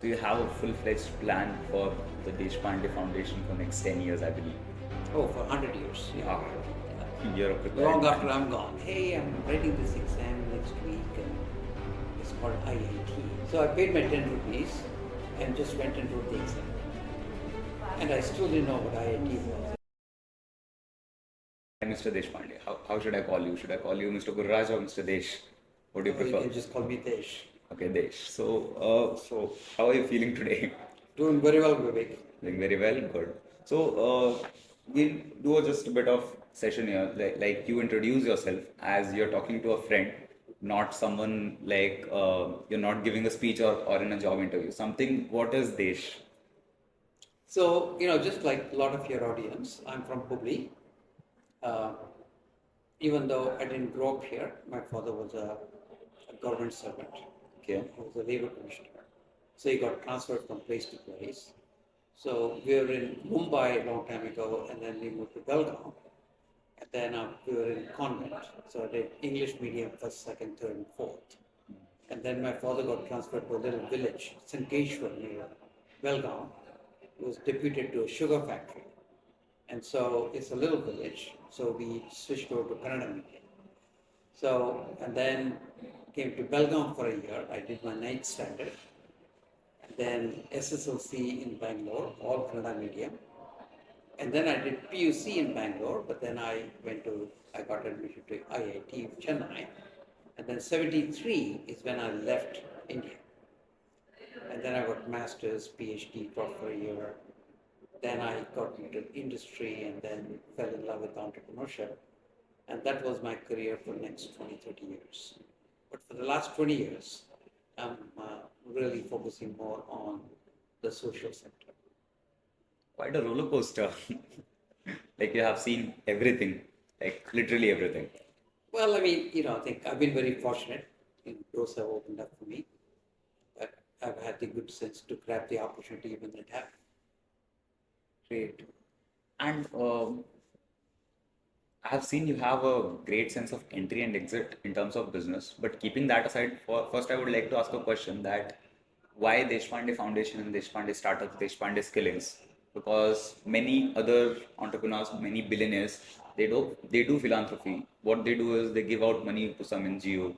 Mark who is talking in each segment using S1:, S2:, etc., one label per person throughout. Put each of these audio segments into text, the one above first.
S1: Do you have a full-fledged plan for the Deshpande Foundation for next 10 years, I believe?
S2: Oh, for 100 years. Yeah.
S1: Ah,
S2: Yeah.
S1: you're a prepared
S2: Long after
S1: man.
S2: I'm gone. Hey, I'm writing this exam next week and it's called IIT. So I paid my 10 rupees and just went and wrote the exam. And I still didn't know what IIT was.
S1: Mr. Deshpande, how should I call you? Should I call you Mr. Gurraj or Mr. Desh? What do you
S2: Oh, you
S1: prefer?
S2: can just call me Desh.
S1: Okay, Desh. So how are you feeling today?
S2: Doing very well, Vivek.
S1: Doing very well, good. We'll do just a bit of session here. Like you introduce yourself as you're talking to a friend, not someone like you're not giving a speech or in a job interview. Something, what is Desh?
S2: So, just like a lot of your audience, I'm from Hubli. Uh, Even though I didn't grow up here, my father was a government servant.
S1: Okay.
S2: He was a labor commissioner. So he got transferred from place to place. So we were in Mumbai a long time ago, and then we moved to Belgaum. And then we were in convent. So I did English medium first, second, third, and fourth. And then my father got transferred to a little village, Sankeshwar, near Belgaum. He was deputed to a sugar factory. And so it's a little village. So we switched over to Kannada medium. So, and then came to Belgaum for a year. I did my ninth standard. And then SSLC in Bangalore, all Kannada medium. And then I did PUC in Bangalore, but then I got admission to IIT Chennai. And then 73 is when I left India. And then I got master's, PhD, taught for a year. Then I got into industry and then fell in love with entrepreneurship. And that was my career for the next 20, 30 years. But for the last 20 years, I'm really focusing more on the social sector.
S1: Quite a roller coaster. Like you have seen everything, like literally everything.
S2: Well, I mean, I think I've been very fortunate. Doors have opened up for me, but I've had the good sense to grab the opportunity when it happened.
S1: Great. And I have seen you have a great sense of entry and exit in terms of business. But keeping that aside, first I would like to ask a question that why Deshpande Foundation and Deshpande Startups, Deshpande Skillings? Because many other entrepreneurs, many billionaires, they do philanthropy. What they do is they give out money to some NGO.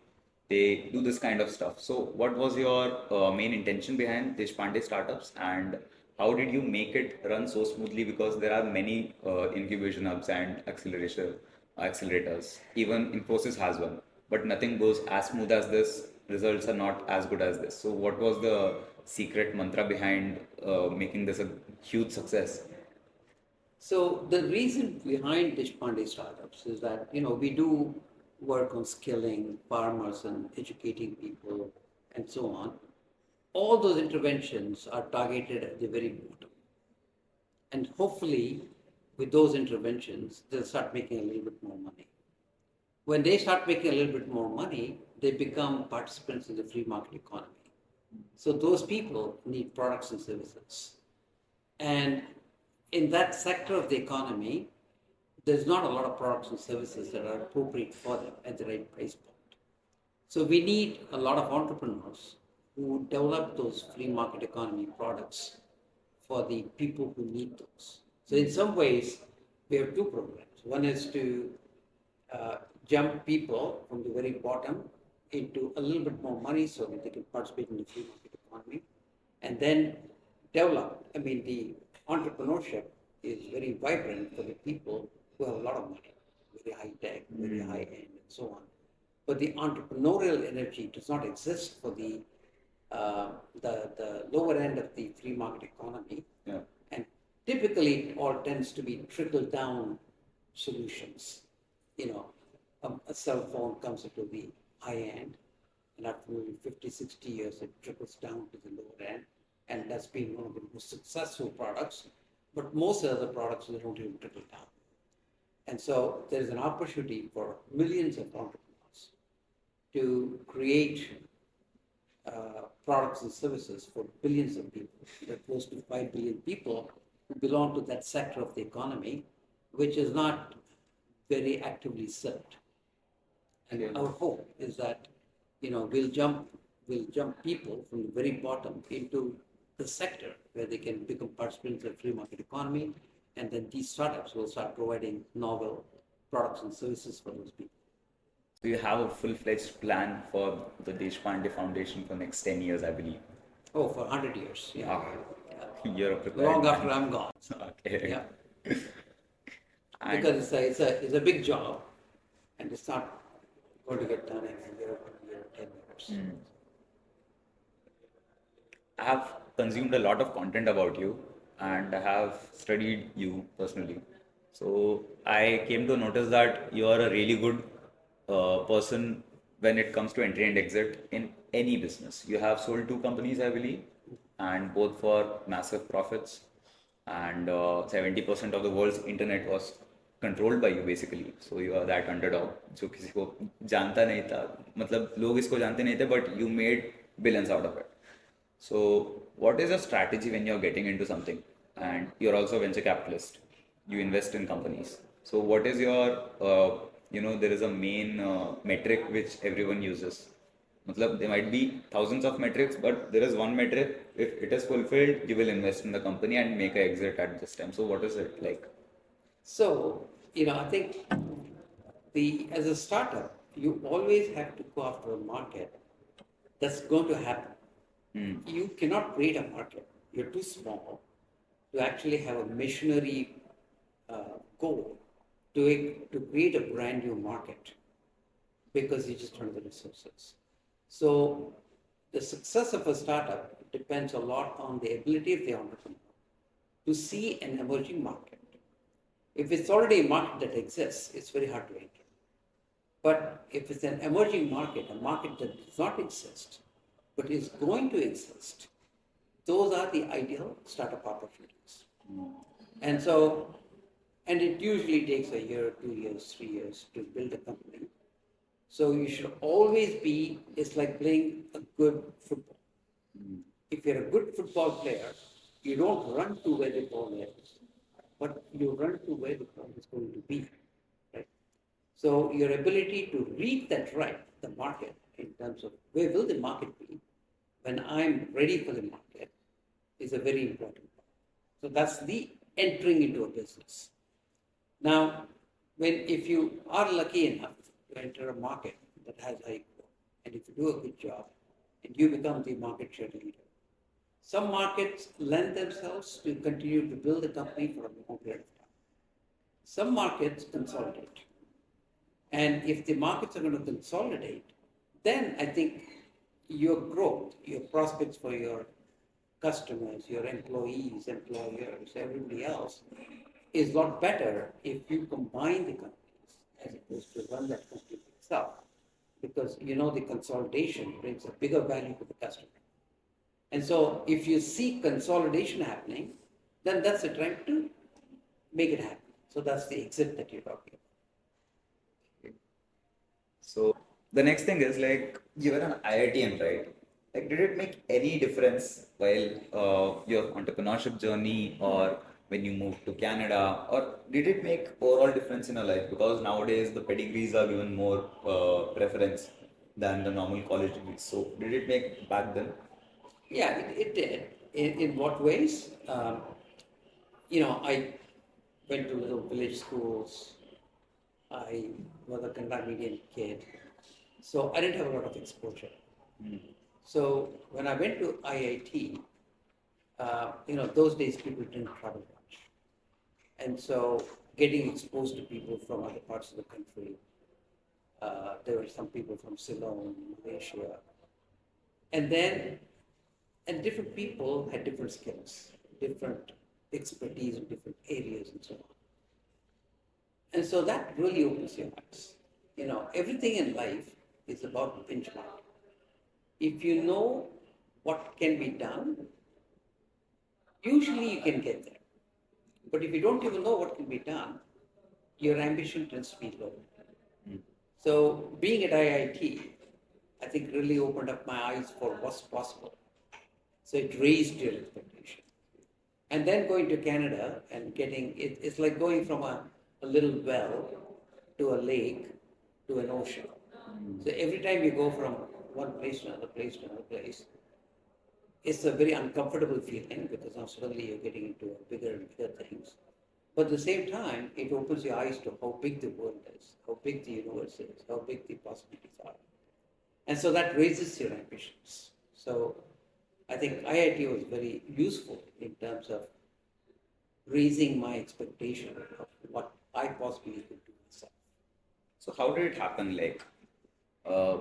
S1: They do this kind of stuff. So, what was your main intention behind Deshpande Startups, and how did you make it run so smoothly? Because there are many incubation hubs and accelerators. Even Infosys has one, but nothing goes as smooth as this. Results are not as good as this. So, what was the secret mantra behind making this a huge success?
S2: So the reason behind Deshpande startups is that we do work on skilling farmers and educating people and so on. All those interventions are targeted at the very bottom, and hopefully, with those interventions, they'll start making a little bit more money. When they start making a little bit more money, they become participants in the free market economy. So those people need products and services. And in that sector of the economy, there's not a lot of products and services that are appropriate for them at the right price point. So we need a lot of entrepreneurs who develop those free market economy products for the people who need those. So in some ways, we have two programs. One is to jump people from the very bottom into a little bit more money so that they can participate in the free market economy, and then develop. I mean, the entrepreneurship is very vibrant for the people who have a lot of money, very high tech, very high end, and so on. But the entrepreneurial energy does not exist for the lower end of the free market economy.
S1: Yeah.
S2: And typically, it all tends to be trickle down solutions. A cell phone comes into the high end, and after maybe 50, 60 years, it trickles down to the lower end. And that's been one of the most successful products. But most of the products, they don't even trickle down. And so there's an opportunity for millions of entrepreneurs to create products and services for billions of people. There are close to 5 billion people who belong to that sector of the economy, which is not very actively served. And our hope is that we'll jump people from the very bottom into the sector where they can become participants in the free market economy, and then these startups will start providing novel products and services for those people.
S1: So you have a full-fledged plan for the Deshpande Foundation for next 10 years, I believe.
S2: Oh, for 100 years, yeah.
S1: Ah,
S2: Yeah.
S1: you're a prepared
S2: Long after
S1: man.
S2: I'm gone.
S1: Okay.
S2: Yeah,
S1: And
S2: because it's a big job, and it's not going to get done in a year, 1 year, 10 years.
S1: I have consumed a lot of content about you and I have studied you personally. So I came to notice that you are a really good person when it comes to entry and exit in any business. You have sold two companies, I believe, and both for massive profits. And 70% of the world's internet was controlled by you basically. So you are that underdog जो किसी को जानता नहीं था, मतलब लोग इसको जानते नहीं थे, but you made billions out of it. So, what is your strategy when you're getting into something? And you're also a venture capitalist. You invest in companies. So, what is your, there is a main metric which everyone uses. Matlab, there might be thousands of metrics, but there is one metric. If it is fulfilled, you will invest in the company and make an exit at this time. So, what is it like?
S2: So, I think as a startup, you always have to go after a market that's going to happen. You cannot create a market. You're too small to actually have a missionary goal to create a brand new market because you just don't have the resources. So the success of a startup depends a lot on the ability of the entrepreneur to see an emerging market. If it's already a market that exists, it's very hard to enter. But if it's an emerging market, a market that does not exist, but is going to exist, those are the ideal startup opportunities. And it usually takes a year, 2 years, 3 years to build a company. So you should always be, it's like playing a good football. If you're a good football player, you don't run to where the ball is, but you run to where the ball is going to be, right? So your ability to read that right, the market, in terms of where will the market be when I'm ready for the market, is a very important part. So that's the entering into a business. Now, if you are lucky enough to enter a market that has high growth, and if you do a good job, and you become the market share leader, some markets lend themselves to continue to build a company for a long period of time. Some markets consolidate. And if the markets are going to consolidate, then I think your growth, your prospects for your customers, your employees, employers, everybody else is a lot better if you combine the companies as opposed to run that company itself. Because the consolidation brings a bigger value to the customer. And so if you see consolidation happening, then that's the time to make it happen. So that's the exit that you're talking about.
S1: So the next thing is like you were an IITian, right? Like, did it make any difference while your entrepreneurship journey, or when you moved to Canada, or did it make overall difference in your life? Because nowadays the pedigrees are given more preference than the normal college degrees. So did it make back then?
S2: Yeah, it did. In what ways? I went to little village schools. I was a Kannada medium kid. So I didn't have a lot of exposure. So when I went to IIT, those days people didn't travel much. And so getting exposed to people from other parts of the country, there were some people from Ceylon, Malaysia. And different people had different skills, different expertise in different areas and so on. And so that really opens your eyes. Everything in life is about benchmarking. If you know what can be done, usually you can get there. But if you don't even know what can be done, your ambition tends to be low. So being at IIT, I think really opened up my eyes for what's possible. So it raised your expectation. And then going to Canada and it's like going from a little well to a lake to an ocean. So every time you go from one place to another place to another place, it's a very uncomfortable feeling because now suddenly you're getting into bigger and bigger things. But at the same time, it opens your eyes to how big the world is, how big the universe is, how big the possibilities are. And so that raises your ambitions. So I think IIT was very useful in terms of raising my expectation of what I possibly could do myself.
S1: So how did it happen? Like, uh,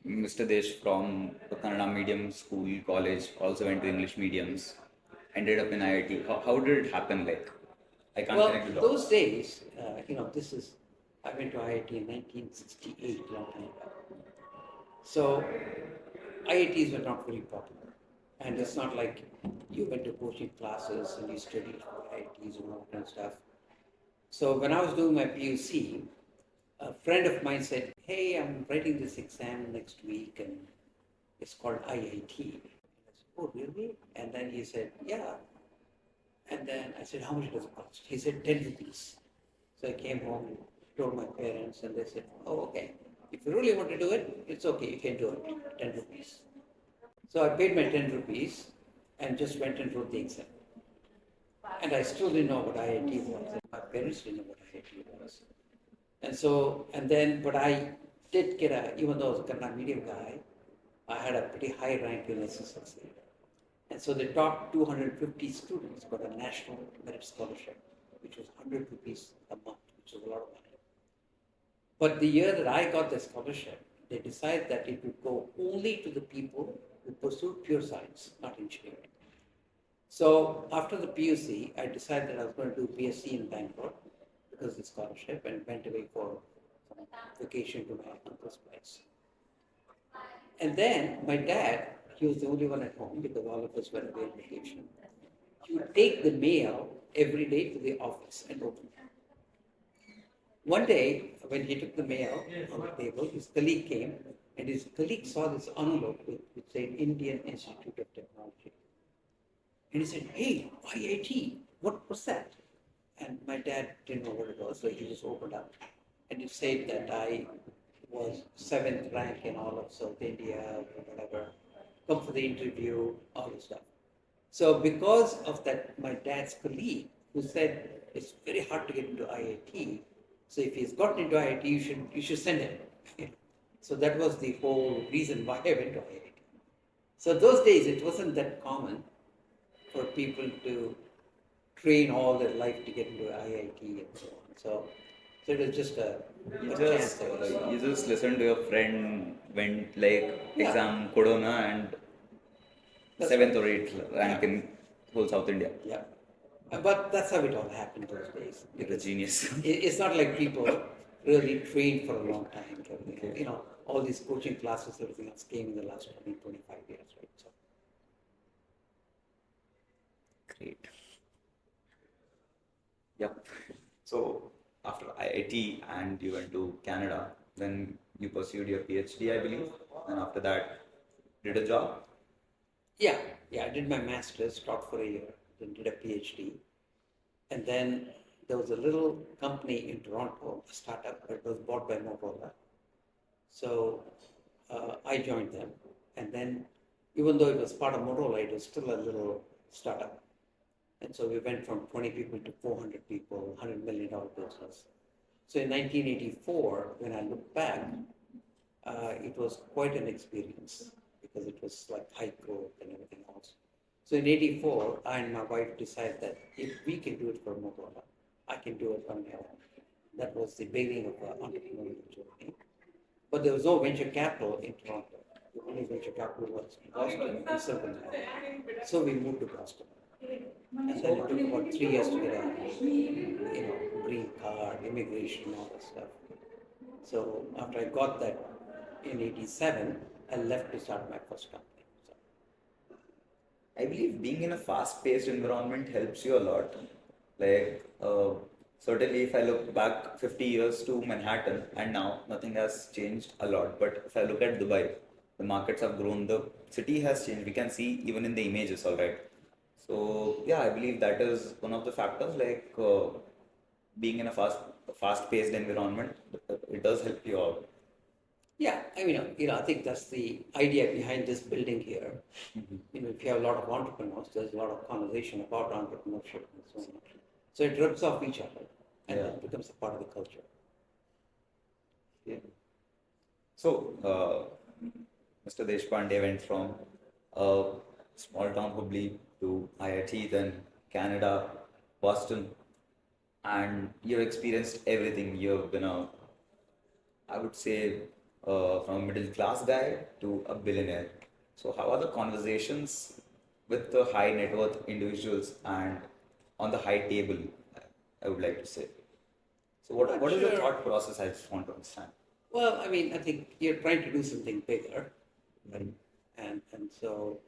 S1: Mr. Desh from the Kannada medium school, college, also went to English mediums, ended up in IIT. How did it happen? Like, I can't
S2: Well,
S1: connect the
S2: those
S1: dots.
S2: days, I went to IIT in 1968, long time ago. So IITs were not very popular. And it's not like you went to coaching classes and you studied for IITs and all that kind of stuff. So when I was doing my PUC, a friend of mine said, "Hey, I'm writing this exam next week and it's called IIT." I said, "Oh, really?" And then he said, "Yeah." And then I said, "How much does it cost?" He said, 10 rupees. So I came home, told my parents, and they said, "Oh, okay. If you really want to do it, it's okay. You can do it. 10 rupees." So I paid my 10 rupees and just went and wrote the exam. And I still didn't know what IIT was. And my parents didn't know what IIT was. But I did get even though I was a Kannada medium guy, I had a pretty high rank in SSLC. And so the top 250 students got a national merit scholarship, which was 100 rupees a month, which was a lot of money. But the year that I got the scholarship, they decided that it would go only to the people who pursued pure science, not engineering. So after the PUC, I decided that I was going to do BSc in Bangalore because of the scholarship and went away for some vacation to my uncle's place. And then my dad, he was the only one at home because all of us were away on vacation. He would take the mail every day to the office and open it. One day, when he took the mail on the table, his colleague came and his colleague saw this envelope which said Indian Institute of Technology. And he said, "Hey, IIT, what was that?" And my dad didn't know what it was, so he just opened up. And it said that I was seventh rank in all of South India, or whatever, come for the interview, all this stuff. So because of that, my dad's colleague who said it's very hard to get into IIT. So if he's gotten into IIT, you should send him. So that was the whole reason why I went to IIT. So those days it wasn't that common for people to train all their life to get into IIT and so on. So it was just
S1: You
S2: a chance
S1: just
S2: that was.
S1: you just listened to your friend went like
S2: Yeah,
S1: exam Corona and
S2: that's
S1: seventh
S2: right.
S1: or eighth
S2: Yeah,
S1: rank in whole South India.
S2: yeah. But that's how it all happened those days
S1: You're a
S2: because
S1: genius.
S2: it's not like people really trained for a long time. Everything,
S1: Okay,
S2: all these coaching classes, everything else came in the last 20, 25 years, right? So
S1: great. Yep. So after IIT and you went to Canada, then you pursued your PhD, I believe, and after that did a job.
S2: yeah, yeah. I did my master's, taught for a year, then did a PhD, and then there was a little company in Toronto, a startup, that was bought by Motorola. So I joined them, and then even though it was part of Motorola, it was still a little startup. And so we went from 20 people to 400 people, $100 million business. So in 1984, when I look back, it was quite an experience because it was like high growth and everything else. So in 84, I and my wife decided that if we can do it for Motorola, I can do it on my own. That was the beginning of our entrepreneurial journey. But there was no venture capital in Toronto. The only venture capital was in Boston and Silicon Valley. So we moved to Boston. And then it took about 3 years to get a green card, immigration, all that stuff. So after I got that in 87, I left to start my first company. So,
S1: I believe being in a fast-paced environment helps you a lot. Like, certainly, if I look back 50 years to Manhattan and now, nothing has changed a lot. But if I look at Dubai, the markets have grown, the city has changed. We can see even in the images, all right. So, yeah, I believe that is one of the factors. Like, being in a fast-paced environment, it does help you out.
S2: Yeah, I mean, I think that's the idea behind this building here. If you have a lot of entrepreneurs, there's a lot of conversation about entrepreneurship and so on. So it rubs off each other and
S1: Yeah.
S2: it becomes a part of the culture.
S1: Yeah. So, Mr. Deshpande went from a small town Hubli to IIT, then Canada, Boston, and you've experienced everything. You've been I would say, from a middle class guy to a billionaire. So, how are the conversations with the high net worth individuals and on the high table? I would like to say. So,
S2: I'm not
S1: what is the
S2: sure.
S1: thought process? I just want to understand.
S2: Well, I mean, I think you're trying to do something bigger, right? And so,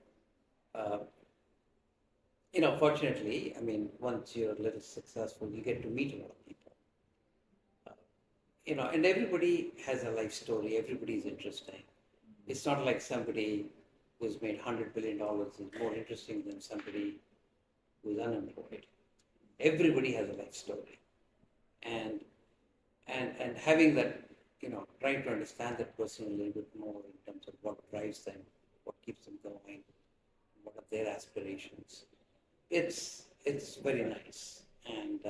S2: uh, fortunately, I mean, once you're a little successful, you get to meet a lot of people. Uh, and everybody has a life story. Everybody's interesting. It's not like somebody who's made $100 billion is more interesting than somebody who's unemployed. Everybody has a life story, and and having that, trying to understand that person a little bit more in terms of what drives them, what keeps them going, what are their aspirations. It's very nice, and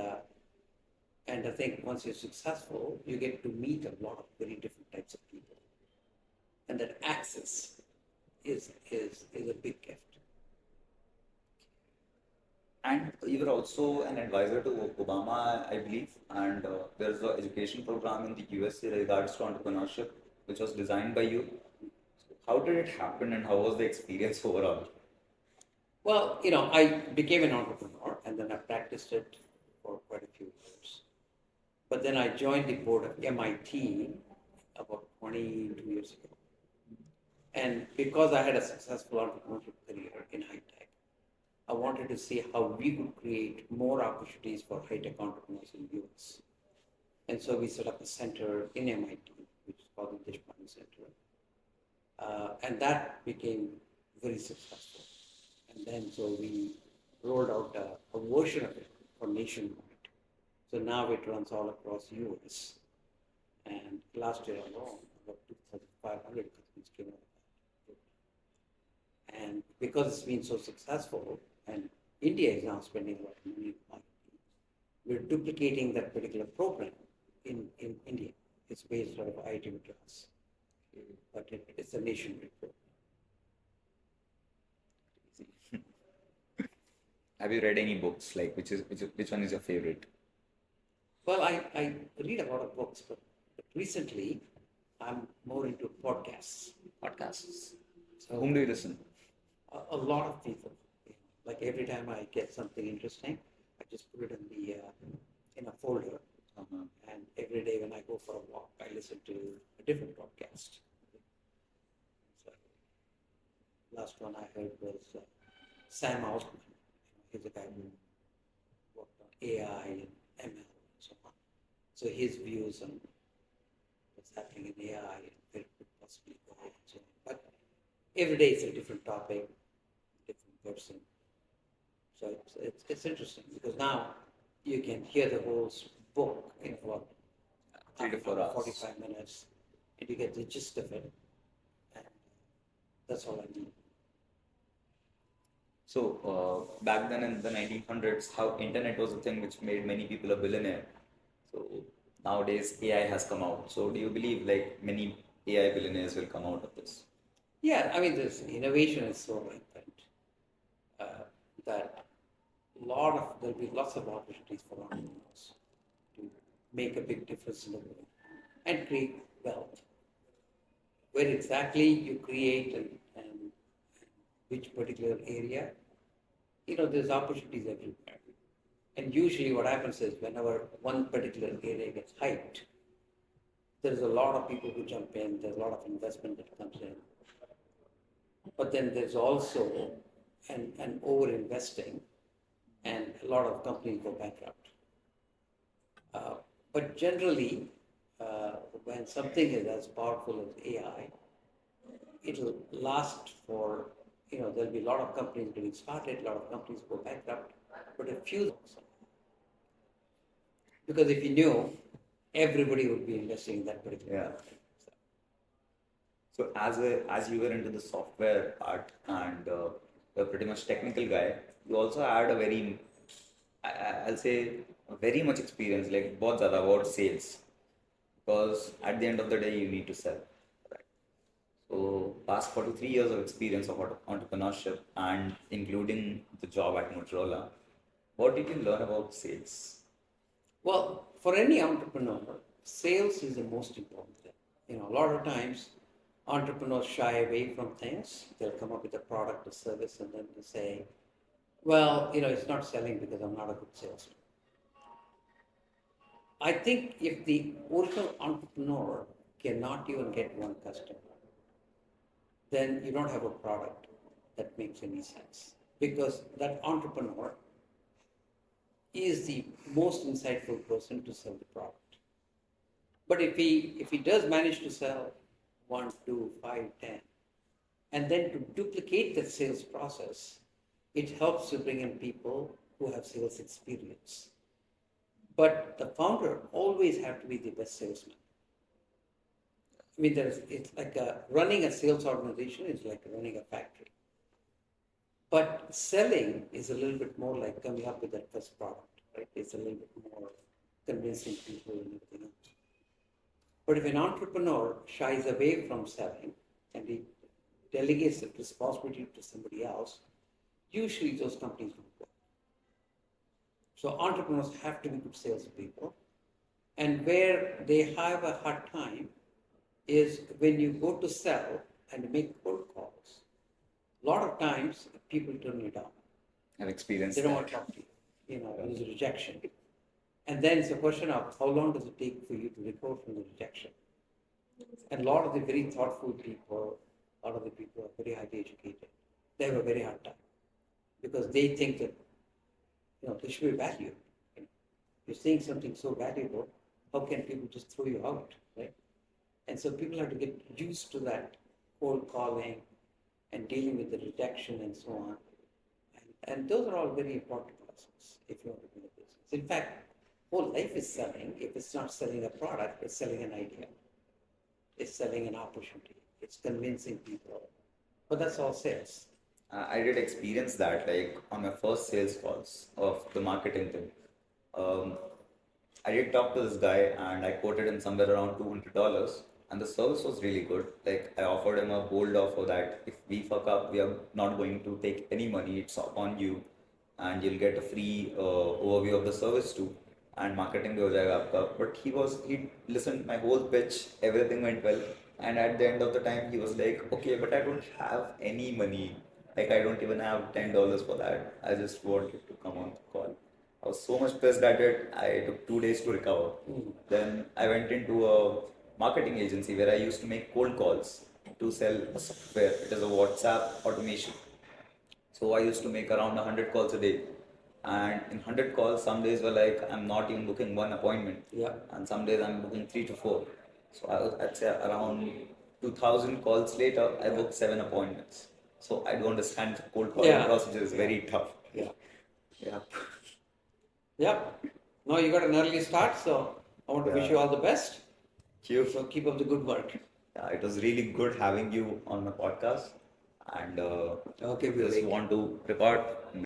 S2: I think once you're successful, you get to meet a lot of very different types of people, and that access is a big gift.
S1: And you were also an advisor to Obama, I believe. And there's an education program in the USA regards to entrepreneurship, which was designed by you. How did it happen and how was the experience overall?
S2: Well, I became an entrepreneur and then I practiced it for quite a few years. But then I joined the board of MIT about 22 years ago. And because I had a successful entrepreneurship career in high tech, I wanted to see how we could create more opportunities for high tech entrepreneurs in the US. And so we set up a center in MIT, which is called the Deshpande Center. And that became very successful. And then so we rolled out a version of it for nationwide. So now it runs all across US. And last year alone, about 2,500 companies came out of that. And because it's been so successful, and India is now spending a lot of money on it, we're duplicating that particular program in India. It's based out of IIT Madras, but it's a nationwide program.
S1: Have you read any books? Like, which one is your favorite?
S2: Well, I read a lot of books, but recently I'm more into podcasts.
S1: Podcasts.
S2: So
S1: Whom do you listen?
S2: a lot of people. Like every time I get something interesting, I just put it in a folder,
S1: Uh-huh.
S2: and every day when I go for a walk, I listen to a different podcast. So last one I heard was Sam Altman. He's a guy who worked on AI and ML and so on. So his views on what's happening in AI and where it could possibly go and so on. But every day it's a different topic, different person. So it's interesting because now you can hear the whole book in about
S1: 3 to 4 hours.
S2: 45 minutes, and you get the gist of it, and that's all I need.
S1: So back then in the 1900s, how internet was a thing which made many people a billionaire. So nowadays AI has come out. So do you believe like many AI billionaires will come out of this?
S2: Yeah, I mean, this innovation is so rampant that there'll be lots of opportunities for entrepreneurs to make a big difference in the world and create wealth. Where exactly you create and which particular area, there's opportunities everywhere. And usually what happens is whenever one particular area gets hyped, there's a lot of people who jump in, there's a lot of investment that comes in. But then there's also an over investing, and a lot of companies go bankrupt. Uh, but generally, when something is as powerful as AI, it'll last for, there'll be a lot of companies getting started, a lot of companies go bankrupt, but a few also. Because if you knew, everybody would be investing in that particular company. So,
S1: So as you were into the software part and you're pretty much technical guy, you also had a very I'll say very much experience like बहुत ज़्यादा about sales because at the end of the day you need to sell. Right? So past 43 years of experience of entrepreneurship and including the job at Motorola, what did you learn about sales?
S2: Well, for any entrepreneur, sales is the most important thing. A lot of times entrepreneurs shy away from things. They'll come up with a product or service and then they say, well, it's not selling because I'm not a good salesman. I think if the original entrepreneur cannot even get one customer, then you don't have a product that makes any sense. Because that entrepreneur is the most insightful person to sell the product. But if he does manage to sell 1, 2, 5, 10, and then to duplicate that sales process, it helps to bring in people who have sales experience. But the founder always have to be the best salesman. I mean, it's like running a sales organization is like running a factory. But selling is a little bit more like coming up with that first product, right? It's a little bit more convincing people and everything else. But if an entrepreneur shies away from selling and he delegates the responsibility to somebody else, usually those companies don't work. So entrepreneurs have to be good salespeople. And where they have a hard time is when you go to sell and make cold calls. A lot of times people turn you down.
S1: I've experienced
S2: They don't
S1: that.
S2: want to talk to you. There's a rejection. And then it's a question of how long does it take for you to recover from the rejection? And a lot of the very thoughtful people, a lot of the people are very highly educated. They have a very hard time because they think that they should be valued. You're saying something so valuable, how can people just throw you out, right? And so people have to get used to that cold calling and dealing with the rejection and so on. And those are all very important lessons if you want to build a business. In fact, whole life is selling. If it's not selling a product, it's selling an idea. It's selling an opportunity. It's convincing people. But that's all sales.
S1: I did experience that like on my first sales calls of the marketing thing. Um, I did talk to this guy and I quoted him somewhere around $200 and the service was really good. Like I offered him a bold offer that if we fuck up, we are not going to take any money. It's upon you and you'll get a free overview of the service too. And marketing bhi ho jayega aapka. But he listened my whole pitch, everything went well. And at the end of the time, he was like, okay, but I don't have any money. Like I don't even have $10 for that. I just wanted to come on the call. I was so much pissed at it. I took 2 days to recover. Then I went into a marketing agency where I used to make cold calls to sell a software. It is a WhatsApp automation. So I used to make around 100 calls a day. And in 100 calls, some days were like I'm not even booking one appointment.
S2: Yeah.
S1: And some days I'm booking 3 to 4. So I'd say around 2000 calls later, I booked 7 appointments. So I do understand the cold calling procedure is very tough.
S2: Yeah.
S1: Yeah.
S2: Yeah. Now you got an early start, so I want to wish you all the best.
S1: Thank you.
S2: So keep up the good work.
S1: Yeah, it was really good having you on my podcast. And
S2: Okay,
S1: just
S2: Vivek.
S1: want to report